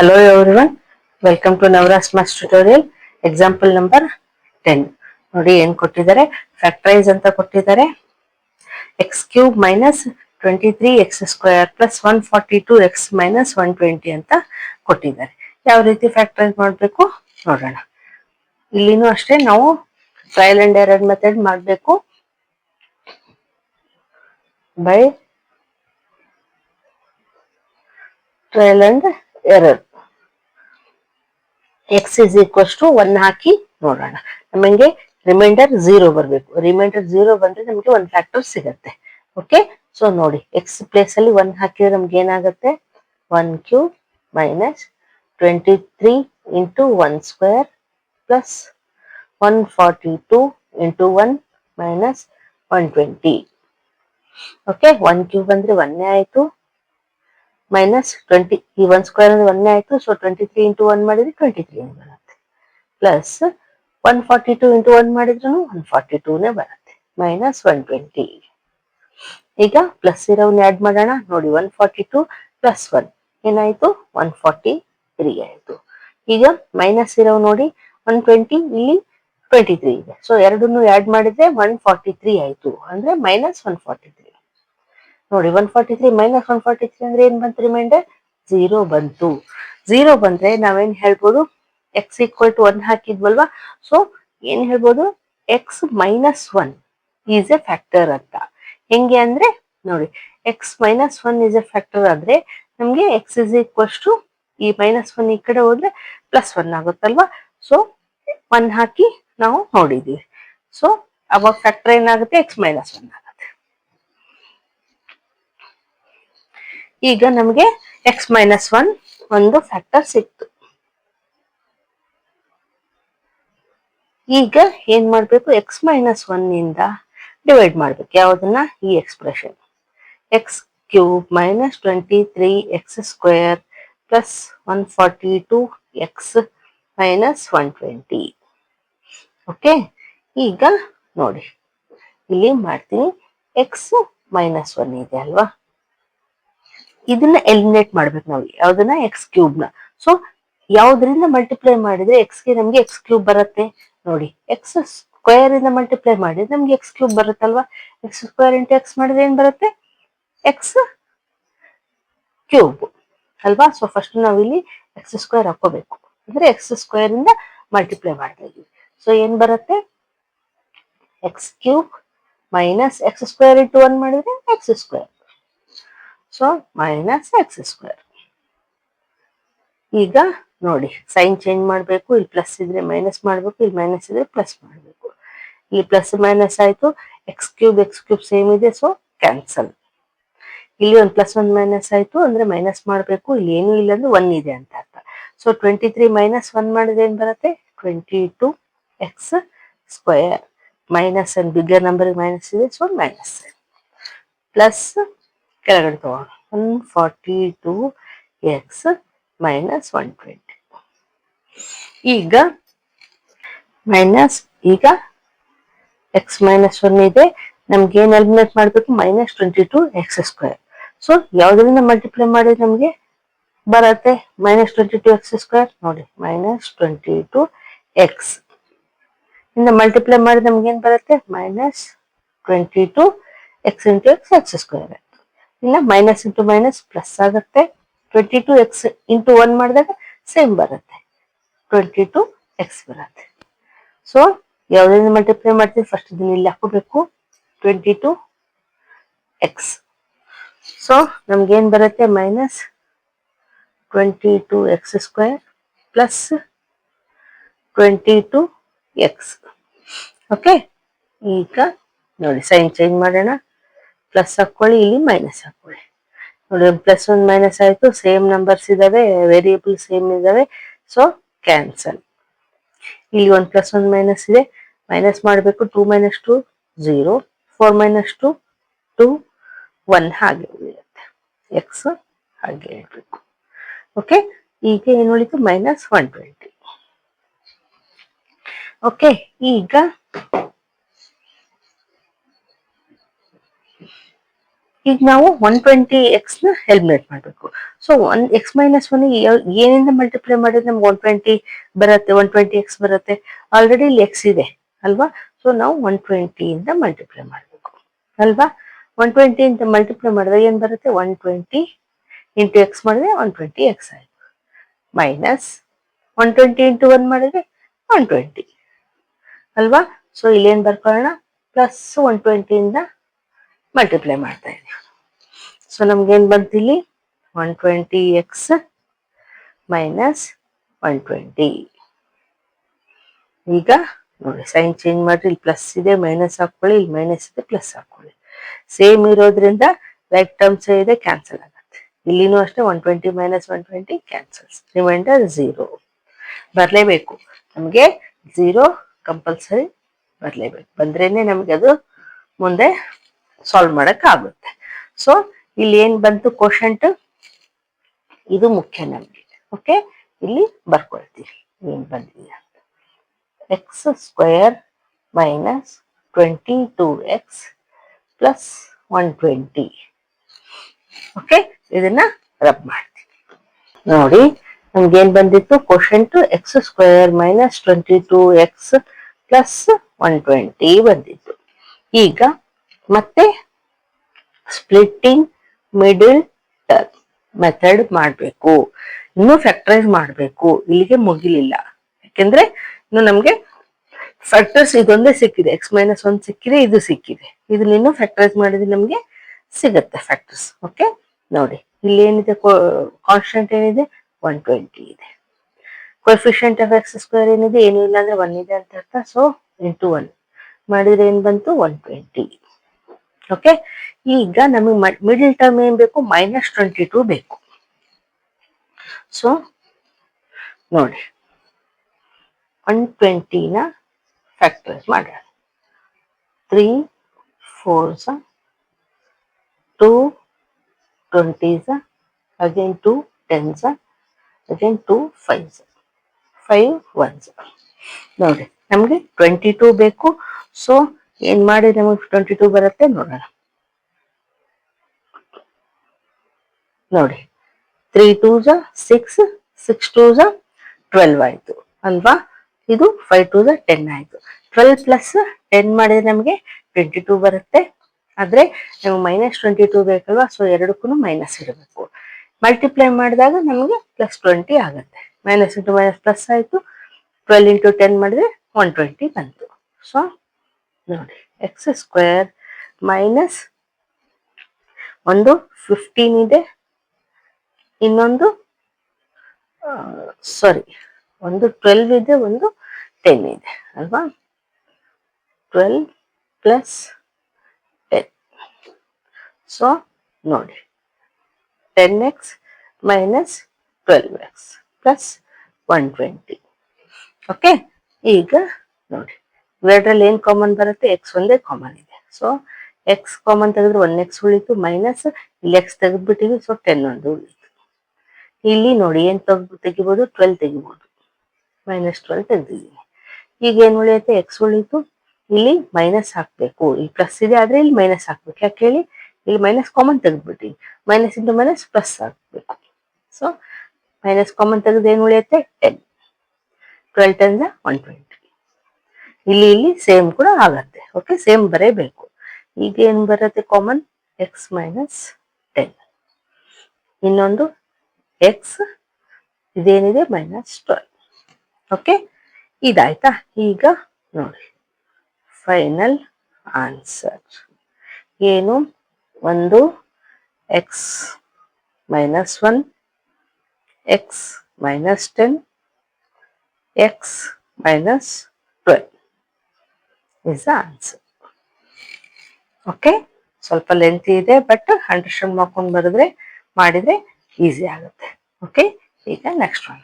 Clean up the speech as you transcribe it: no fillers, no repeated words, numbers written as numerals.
Hello everyone, welcome to Navras Maths tutorial. Example number 10. ನೋಡಿ ಏನು ಕೊಟ್ಟಿದ್ದಾರೆ, ಫ್ಯಾಕ್ಟರೈಸ್ ಅಂತ ಕೊಟ್ಟಿದ್ದಾರೆ. X cube minus 23x square plus 142x minus 120 ಅಂತ ಕೊಟ್ಟಿದ್ದಾರೆ. ಯಾವ ರೀತಿ ಫ್ಯಾಕ್ಟರೈಸ್ ಮಾಡಬೇಕು ನೋಡೋಣ. ಇಲ್ಲಿನೂ ಅಷ್ಟೇ ನಾವು ಟ್ರಯಲ್ ಅಂಡ್ ಎರರ್ ಮೆಥಡ್ ಮಾಡಬೇಕು. By trial and error x is equals to 1 ಹಾಕಿ ನೋಡೋಣ. ನಮಗೆ ರಿಮೈಂಡರ್ 0 ಬರಬೇಕು. ರಿಮೈಂಡರ್ 0 ಬಂದ್ರೆ ನಮಗೆ ಒಂದು ಫ್ಯಾಕ್ಟರ್ ಸಿಗತ್ತೆ. ಓಕೆ, ಸೊ ನೋಡಿ ಎಕ್ಸ್ ಪ್ಲೇಸ್ ಅಲ್ಲಿ 1 ಹಾಕಿದ್ರೆ ನಮ್ಗೆ ಏನಾಗುತ್ತೆ, 1 cube minus 23 into 1 square plus 142 into 1 minus 120. Okay, 1 cube ಅಂದ್ರೆ 1 ಆಯ್ತು, ಮೈನಸ್ 20 ಈ 1 ಸ್ಕ್ವೇರ್ ಅಂದ್ರೆ 1 ಆಯ್ತು. ಸೊ 23 ಇಂಟು 1 ಮಾಡಿದ್ರೆ 23 ಬರುತ್ತೆ, ಪ್ಲಸ್ 142 ಇಂಟು 1 ಮಾಡಿದ್ರು 142 ಬರುತ್ತೆ, ಮೈನಸ್ 120. ಈಗ ಪ್ಲಸ್ ಇರೋವನ್ನ ಆಡ್ ಮಾಡೋಣ. ನೋಡಿ 142 ಪ್ಲಸ್ 1 ಏನಾಯ್ತು, 143 ಆಯ್ತು. ಈಗ ಮೈನಸ್ ಇರೋವು ನೋಡಿ 120, ಇಲ್ಲಿ 23 ಇದೆ. ಸೊ ಎರಡನ್ನು ಆಡ್ ಮಾಡಿದ್ರೆ 143 ಆಯ್ತು, ಅಂದ್ರೆ ಮೈನಸ್ 143. ನೋಡಿ 143 ಮೈನಸ್ 143 ಅಂದ್ರೆ ಏನ್ ಬಂತು, ರಿಮೈಂಡರ್ 0 ಬಂತು. 0 ಬಂದ್ರೆ ನಾವೇನ್ ಹೇಳ್ಬೋದು, ಎಕ್ಸ್ ಈಕ್ವಲ್ ಟು 1 ಹಾಕಿದ್ವಲ್ವಾ. ಸೊ ಏನ್ ಹೇಳ್ಬೋದು, X minus 1 is A factor ಅಂತ. ಹೆಂಗೆ ಅಂದ್ರೆ ನೋಡಿ, X minus 1 is A factor ಆದ್ರೆ ನಮ್ಗೆ ಎಕ್ಸ್ ಇಸ್ ಈಕ್ವಲ್ಸ್ ಟು ಈ ಮೈನಸ್ 1 ಈ ಕಡೆ ಹೋದ್ರೆ ಪ್ಲಸ್ 1 ಆಗುತ್ತಲ್ವಾ. ಸೊ 1 ಹಾಕಿ ನಾವು ನೋಡಿದೀವಿ. ಸೊ ಅವಾಗ ಫ್ಯಾಕ್ಟರ್ ಏನಾಗುತ್ತೆ, ಎಕ್ಸ್ ಮೈನಸ್ 1 ಆಗುತ್ತೆ. ಈಗ ನಮಗೆ ಎಕ್ಸ್ ಮೈನಸ್ 1 ಒಂದು ಫ್ಯಾಕ್ಟರ್ ಸಿಕ್ತು. ಈಗ ಏನ್ ಮಾಡ್ಬೇಕು, ಎಕ್ಸ್ ಮೈನಸ್ 1 ಇಂದ ಡಿವೈಡ್ ಮಾಡ್ಬೇಕು ಯಾವ್ದನ್ನ, ಈ expression X cube minus 23x square plus 142x minus 120. Okay, ಈಗ ನೋಡಿ ಇಲ್ಲಿ ಮಾಡ್ತೀನಿ, ಎಕ್ಸ್ ಮೈನಸ್ 1 ಇದೆ ಅಲ್ವಾ, ಇದನ್ನ ಎಲಿಮಿನೇಟ್ ಮಾಡ್ಬೇಕು ನಾವು. ಯಾವ್ದನ್ನ, ಎಕ್ಸ್ ಕ್ಯೂಬ್ ನ. ಸೊ ಯಾವ್ದ್ರಿಂದ ಮಲ್ಟಿಪ್ಲೈ ಮಾಡಿದ್ರೆ ಎಕ್ಸ್ಗೆ ನಮ್ಗೆ ಎಕ್ಸ್ ಕ್ಯೂಬ್ ಬರುತ್ತೆ, ನೋಡಿ ಎಕ್ಸ್ ಸ್ಕ್ವೇರ್ ಇಂದ ಮಲ್ಟಿಪ್ಲೈ ಮಾಡಿದ್ರೆ ನಮ್ಗೆ ಎಕ್ಸ್ ಕ್ಯೂಬ್ ಬರುತ್ತಲ್ವಾ. ಎಕ್ಸ್ ಸ್ಕ್ವೇರ್ ಇಂಟು ಎಕ್ಸ್ ಮಾಡಿದ್ರೆ ಏನ್ ಬರುತ್ತೆ, ಎಕ್ಸ್ ಕ್ಯೂಬ್ ಅಲ್ವಾ. ಸೊ ಫಸ್ಟ್ ನಾವು ಇಲ್ಲಿ ಎಕ್ಸ್ ಸ್ಕ್ವೇರ್ ಹಾಕೋಬೇಕು, ಅಂದ್ರೆ ಎಕ್ಸ್ ಸ್ಕ್ವೇರ್ ಇಂದ ಮಲ್ಟಿಪ್ಲೈ ಮಾಡ್ತಾ ಇದೀವಿ. ಸೊ ಏನ್ ಬರುತ್ತೆ, x cube minus X square into 1 ಮಾಡಿದ್ರೆ X square. So minus X square. ಈಗ ನೋಡಿ ಸೈನ್ ಚೇಂಜ್ ಮಾಡಬೇಕು. ಇಲ್ಲಿ ಪ್ಲಸ್ ಇದ್ರೆ ಮೈನಸ್ ಮಾಡಬೇಕು, ಇಲ್ಲಿ ಮೈನಸ್ ಇದ್ರೆ ಪ್ಲಸ್ ಮಾಡಬೇಕು. ಇಲ್ಲಿ ಪ್ಲಸ್ ಮೈನಸ್ ಆಯ್ತು, ಎಕ್ಸ್ ಕ್ಯೂಬ್ ಸೇಮ್ ಇದೆ, ಸೊ ಕ್ಯಾನ್ಸಲ್. ಇಲ್ಲಿ ಒಂದು ಪ್ಲಸ್ 1 ಮೈನಸ್ ಆಯ್ತು, ಅಂದ್ರೆ ಮೈನಸ್ ಮಾಡಬೇಕು. ಇಲ್ಲಿ ಏನು ಇಲ್ಲ ಅಂದ್ರೆ 1 ಇದೆ ಅಂತ ಅರ್ಥ. ಸೊ 23 ಮೈನಸ್ 1 ಮಾಡಿದ್ರೆ ಏನ್ ಬರುತ್ತೆ, 22x square. Minus and bigger number minus ಇದೆ, ಸೊ ಮೈನಸ್ ಪ್ಲಸ್ ಕೆಳಗಡೆ ತಗೋಣ, 142x ಮೈನಸ್ 120. ಈಗ ಮೈನಸ್, ಈಗ ಎಕ್ಸ್ ಮೈನಸ್ 1 ಇದೆ, ನಮ್ಗೆ ಏನ್ ಎಲಿಮಿನೇಟ್ ಮಾಡ್ಬೇಕು, ಮೈನಸ್ 22x ಸ್ಕ್ವೇರ್. ಸೊ ಯಾವ್ದ್ರಿಂದ ಮಲ್ಟಿಪ್ಲೈ ಮಾಡಿದ್ರೆ ನಮ್ಗೆ ಬರುತ್ತೆ, ಮೈನಸ್ 22x ಸ್ಕ್ವೇರ್. ನೋಡಿ ಮೈನಸ್ 22x ಇಂದ ಮಲ್ಟಿಪ್ಲೈ ಮಾಡಿದ್ರೆ ನಮ್ಗೆ ಏನ್ ಬರುತ್ತೆ, minus 22x into X square. ಇಲ್ಲ ಮೈನಸ್ ಇಂಟು ಮೈನಸ್ ಪ್ಲಸ್ ಆಗುತ್ತೆ. 22x ಇಂಟು 1 ಮಾಡಿದಾಗ ಸೇಮ್ ಬರುತ್ತೆ, 22x ಬರುತ್ತೆ. ಸೊ ಯಾವ್ದ್ರಿಂದ ಮಲ್ಟಿಪ್ಲೈ ಮಾಡ್ತೀವಿ, ಫಸ್ಟ್ ಇದನ್ನ ಇಲ್ಲಿ ಹಾಕೋಬೇಕು, 22x. ಸೊ ನಮ್ಗೇನ್ ಬರುತ್ತೆ, minus 22x square plus 22x. Okay, ಈಗ ನೋಡಿ ಸೈನ್ ಚೇಂಜ್ ಮಾಡೋಣ. ಪ್ಲಸ್ ಹಾಕೊಳ್ಳಿ, ಇಲ್ಲಿ ಮೈನಸ್ ಹಾಕೊಳ್ಳಿ. ನೋಡಿ ಪ್ಲಸ್ 1 ಮೈನಸ್ ಆಯ್ತು, ಸೇಮ್ ನಂಬರ್ಸ್ ಇದಾವೆ, ವೇರಿಯೇಬಲ್ ಸೇಮ್ ಇದಾವೆ, ಸೊ ಕ್ಯಾನ್ಸಲ್. ಇಲ್ಲಿ ಒಂದು ಪ್ಲಸ್ 1 ಮೈನಸ್ ಇದೆ, ಮೈನಸ್ ಮಾಡಬೇಕು. 2 ಮೈನಸ್ 2 0, 4 ಮೈನಸ್ 2 2, 1 ಹಾಗೆ ಉಳಿಯುತ್ತೆ, ಎಕ್ಸ್ ಹಾಗೆ ಇರಬೇಕು. ಓಕೆ, ಈಗ ಏನು ಉಳಿತು, ಮೈನಸ್ 120. ಓಕೆ, ಈಗ ಈಗ ನಾವು 120x ನ ಎಲಿಮಿನೇಟ್ ಮಾಡಬೇಕು. ಸೊ x-1 ಏನಿಂದ ಮಲ್ಟಿಪ್ಲೈ ಮಾಡಿದ್ರೆ ನಮ್ಗೆ 120 ಬರುತ್ತೆ, 120x ಬರುತ್ತೆ. ಆಲ್ರೆಡಿ ಇಲ್ಲಿ x ಇದೆ ಅಲ್ವಾ, ಸೊ ನಾವು 120 ಇಂದ ಮಲ್ಟಿಪ್ಲೈ ಮಾಡಬೇಕು ಅಲ್ವಾ. 120 ಇಂದ ಮಲ್ಟಿಪ್ಲೈ ಮಾಡಿದ್ರೆ ಏನ್ ಬರುತ್ತೆ, 120 ಇಂಟು x ಮಾಡಿದ್ರೆ 120x ಆಯ್ತು, ಮೈನಸ್ 120 ಇಂಟು 1 ಮಾಡಿದ್ರೆ 120 ಅಲ್ವಾ. ಸೊ ಇಲ್ಲೇನ್ ಬರ್ಕೊಳ್ಳೋಣ, ಪ್ಲಸ್ 120 ಇಂದ ಮಲ್ಟಿಪ್ಲೈ ಮಾಡ್ತಾ ಇದೀವಿ. ಸೊ ನಮ್ಗೇನ್ ಬಂತು ಇಲ್ಲಿ 120x ಮೈನಸ್ 120. ಈಗ ನೋಡಿ ಸೈನ್ ಚೇಂಜ್ ಮಾಡ್ರಿ, ಇಲ್ಲಿ ಪ್ಲಸ್ ಇದೆ ಮೈನಸ್ ಹಾಕೊಳ್ಳಿ, ಇಲ್ಲಿ ಮೈನಸ್ ಇದೆ ಪ್ಲಸ್ ಹಾಕೊಳ್ಳಿ. ಸೇಮ್ ಇರೋದ್ರಿಂದ ಲೈಕ್ ಟರ್ಮ್ಸ್ ಇದೆ, ಕ್ಯಾನ್ಸಲ್ ಆಗುತ್ತೆ. ಇಲ್ಲಿನೂ ಅಷ್ಟೇ 120 ಮೈನಸ್ 120 ಕ್ಯಾನ್ಸಲ್ಸ್, ರಿಮೈಂಡರ್ 0 ಬರಲೇಬೇಕು. ನಮಗೆ 0 ಕಂಪಲ್ಸರಿ ಬರಲೇಬೇಕು, ಬಂದ್ರೇನೆ ನಮ್ಗೆ ಅದು ಮುಂದೆ ಸಾಲ್ವ್ ಮಾಡಕ್ ಆಗುತ್ತೆ. ಸೊ ಇಲ್ಲಿ ಏನ್ ಬಂತು ಕೋಶಂಟ್, ಇದು ಮುಖ್ಯ ನಮ್ಗೆ. ಓಕೆ, ಇಲ್ಲಿ ಬರ್ಕೊಳ್ತೀವಿ ಏನ್ ಬಂದಿದೆ ಅಂತ. X square minus 22x plus 120. Okay, ಇದನ್ನ ರಬ್ ಮಾಡ್ತೀವಿ. ನೋಡಿ ನಮ್ಗೇನ್ ಬಂದಿತ್ತು quotient, X square minus 22x plus 120 ಬಂದಿತ್ತು. ಈಗ ಮತ್ತೆ ಸ್ಪ್ಲಿಟ್ಟಿಂಗ್ ಮಿಡಲ್ ಟರ್ಮ್ ಮೆಥಡ್ ಮಾಡಬೇಕು, ಇನ್ನು ಫ್ಯಾಕ್ಟರೈಸ್ ಮಾಡಬೇಕು. ಇಲ್ಲಿಗೆ ಮುಗಿಲಿಲ್ಲ, ಯಾಕೆಂದ್ರೆ ಇನ್ನು ನಮ್ಗೆ ಫ್ಯಾಕ್ಟರ್ಸ್ ಇದೊಂದೇ ಸಿಕ್ಕಿದೆ, x-1 ಸಿಕ್ಕಿದೆ, ಇದು ಸಿಕ್ಕಿದೆ. ಇದನ್ನ ಇನ್ನು ಫ್ಯಾಕ್ಟರೈಸ್ ಮಾಡಿದ್ರೆ ನಮ್ಗೆ ಸಿಗತ್ತೆ ಫ್ಯಾಕ್ಟರ್ಸ್. ಓಕೆ, ನೋಡಿ ಇಲ್ಲಿ ಏನಿದೆ, ಕಾನ್ಸ್ಟೆಂಟ್ ಏನಿದೆ 120 ಇದೆ. ಕೋಎಫಿಷಿಯಂಟ್ ಆಫ್ ಎಕ್ಸ್ ಸ್ಕ್ವೇರ್ ಏನಿದೆ, ಏನು ಇಲ್ಲ ಅಂದ್ರೆ 1 ಇದೆ ಅಂತ ಅರ್ಥ. ಸೊ ಇಂಟು 1 ಮಾಡಿದ್ರೆ ಏನ್ ಬಂತು 120. ಓಕೆ, ಈಗ ನಮಗೆ ಮಿಡಲ್ ಟರ್ಮ್ ಏನ್ ಬೇಕು, -22 ಬೇಕು. ಸೊ ನೋಡಿ 120 ನ ಫ್ಯಾಕ್ಟರೈಸ್ ಮಾಡೋಣ. 3 4s 2 20s again 2 10s again 2 5s 5 1s. ನೋಡಿ ನಮ್ಗೆ 22 ಬೇಕು. ಸೊ ಏನ್ ಮಾಡಿ ನಮಗೆ 22 ಬರುತ್ತೆ ನೋಡೋಣ. ನೋಡಿ 3 2s 6 6 2s 12 ಆಯ್ತು ಅಲ್ವಾ. ಇದು 5 2s 10 ಆಯ್ತು. 12 ಪ್ಲಸ್ 10 ಮಾಡಿದ್ರೆ ನಮಗೆ 22 ಬರುತ್ತೆ. ಆದ್ರೆ ನಮ್ಗೆ -22 ಬೇಕಲ್ವಾ, ಸೊ ಎರಡಕ್ಕೂ ಮೈನಸ್ ಇರಬೇಕು. ಮಲ್ಟಿಪ್ಲೈ ಮಾಡಿದಾಗ ನಮಗೆ +20 ಆಗುತ್ತೆ. ಮೈನಸ್ ಇಂಟು ಮೈನಸ್ ಪ್ಲಸ್ ಆಯ್ತು. 12 ಇಂಟು 10 ಮಾಡಿದ್ರೆ 120 ಬಂತು. ಸೊ ನೋಡಿ ಎಕ್ಸ್ ಸ್ಕ್ವೇರ್ ಮೈನಸ್ ಒಂದು 15 ಇದೆ, ಇನ್ನೊಂದು ಒಂದು 12 ಇದೆ, ಒಂದು 10 ಇದೆ ಅಲ್ವಾ. 12 ಪ್ಲಸ್ 10. ಸೊ ನೋಡಿ 10x minus 12x plus 120. Okay, ಈಗ ನೋಡಿ ಇವೆರಡರಲ್ಲಿ ಏನ್ ಕಾಮನ್ ಬರುತ್ತೆ, ಎಕ್ಸ್ ಒಂದೇ ಕಾಮನ್ ಇದೆ. ಸೊ ಎಕ್ಸ್ ಕಾಮನ್ ತೆಗೆದ್ರೆ 1x ಉಳಿತು, ಮೈನಸ್ ಇಲ್ಲಿ ಎಕ್ಸ್ ತೆಗೆದ್ಬಿಟ್ಟಿವಿ, ಸೊ 10 ಒಂದು ಉಳಿತು. ಇಲ್ಲಿ ನೋಡಿ ಏನ್ ತೆಗಿಬಹುದು, 12 ತೆಗಿಬಹುದು, -12 ತೆಗೆದಿದ್ದೀನಿ. ಈಗ ಏನ್ ಉಳಿಯುತ್ತೆ, ಎಕ್ಸ್ ಉಳಿತು. ಇಲ್ಲಿ ಮೈನಸ್ ಹಾಕ್ಬೇಕು, ಇಲ್ಲಿ ಪ್ಲಸ್ ಇದೆ ಆದ್ರೆ ಇಲ್ಲಿ ಮೈನಸ್ ಹಾಕ್ಬೇಕು. ಯಾಕೆ ಹೇಳಿ, ಇಲ್ಲಿ ಮೈನಸ್ ಕಾಮನ್ ತೆಗೆದ್ಬಿಟ್ಟಿವಿ, ಮೈನಸ್ ಇಂಟು ಮೈನಸ್ ಪ್ಲಸ್ ಹಾಕ್ಬೇಕು. ಸೊ ಮೈನಸ್ ಕಾಮನ್ ತೆಗೆದು ಏನ್ ಉಳಿಯುತ್ತೆ 10. 12 10s 120. ಇಲ್ಲಿ ಸೇಮ್ ಕೂಡ ಆಗತ್ತೆ. ಓಕೆ, ಸೇಮ್ ಬರೇಬೇಕು. ಈಗ ಏನ್ ಬರುತ್ತೆ ಕಾಮನ್, ಎಕ್ಸ್ ಮೈನಸ್ 10, ಇನ್ನೊಂದು ಎಕ್ಸ್ ಇದೇನಿದೆ -12. ಓಕೆ, ಇದಾಯ್ತಾ. ಈಗ ನೋಡಿ ಫೈನಲ್ ಆನ್ಸರ್ ಏನು, ಒಂದು X -1, X -10, X -12 is the answer. Okay, ಸ್ವಲ್ಪ ಲೆಂತ್ ಇದೆ, ಬಟ್ ಅಂಡರ್ಸ್ಟ್ಯಾಂಡ್ ಮಾಡ್ಕೊಂಡು ಮಾಡಿದ್ರೆ ಈಸಿ ಆಗುತ್ತೆ. ಓಕೆ, ಈಗ ನೆಕ್ಸ್ಟ್ ಒನ್.